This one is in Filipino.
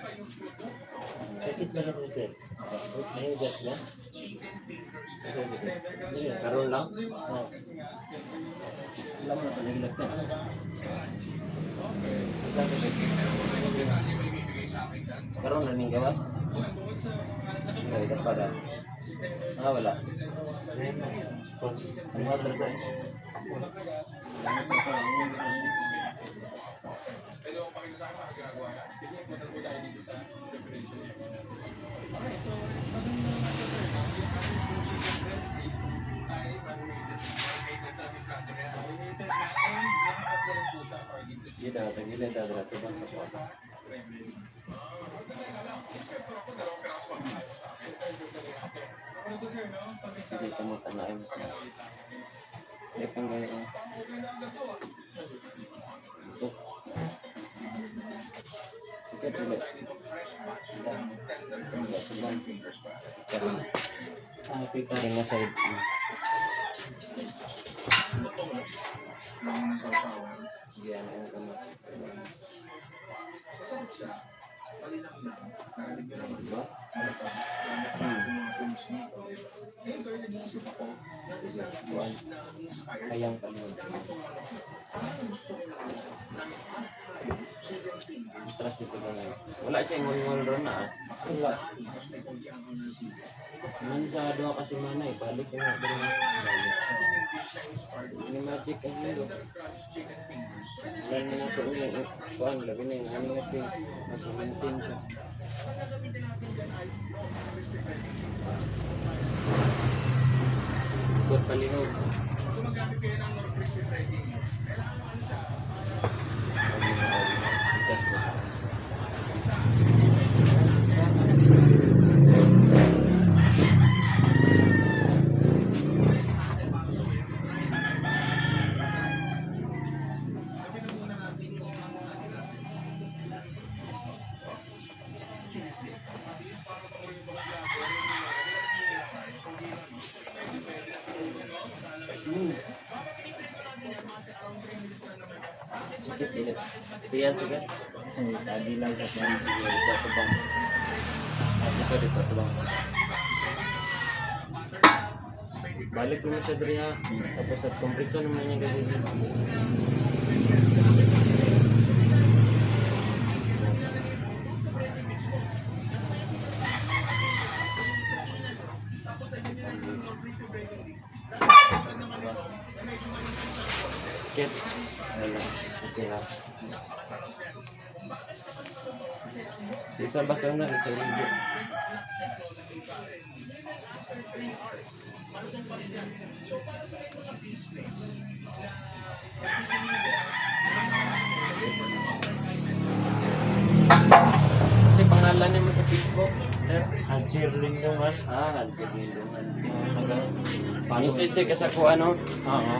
Sakit na lang sir. Sakit na yung gat niya. Kasi sige. Hindi, karoon lang. Oo. Alam mo na panagilat na. Isa ko siya. Karoon na ning gawas. Okay, ito para. Wala. Ano ba talaga? Pwede mo pakita sa akin paano ginagawa yan? Sige, punta po tayo dito sa preparation. Okay, so sabi mo naman ito sir, yung chicken breast sticks ay marinated. Marinated natin platter yan. Marinated natin, naka-upload po siya according to Gila, tagilid na dala ito bang sa kwarta. dalawang piraso pa tayo sa akin. Ano to sir, no? Hindi ka mo tanaim. Hindi pang gano'n. Okay na agad to ah. Ito. Sige, tuloy. Dito fresh batch Ilan. ng tender Hindi, sulang. fingers pa. Yes. Kaya nga side. Ito mo. Yung mga sausawan. Yan ang kamot. Masarap siya. Palinang lang. Narinig nyo naman. Diba? Ito. Yung mga foods nito. Ngayon tayo nag-iisip ako ng isang dish na inspired. Kayang kamot. Ganitong ano. Parang gusto ko lang ng chicken fingers. Trust ito na lang. Wala siyang ngol-ngol ron na. Wala. Tapos may kunti ang ano dito. Man sa doha kasi mana eh. Balik ko nga. Pero ini magic ang hero. Tender crunch chicken fingers. Lan na nato niya. Kuhan, labi na yung aning na face. Mag-maintain siya. Ang gagamitin natin dyan ay no crispy breading. Ikot palihog. Kung gumagamit kayo ng no crispy breading, kailangan mo ano siya, Itas ko. sabi na muna natin yung mga nila. Chili flake. Mabilis para pa yung mga vlogger, yung mga nila, kung di lang, pwede na sa mga, no? Sa alam mo. Papapiniprito natin yan, mga around 3 minutes lang naman yan. Bakit Sikit madali? ulit. Bakit madali? Piyan sige. Tadi lang sa piyan. Sige, ito bang. Sige, ito bang. Balik ko na siya diri ha. Tapos at kompreso naman niya gagawin. Sikit. Wala. Okay ha. Isa basa na rin sa video. Kasi pangalan niya mo sa Facebook, sir? Anjir Lindungan. Haljer Lindungan. Naga. Message ka sa ko ano? Oo.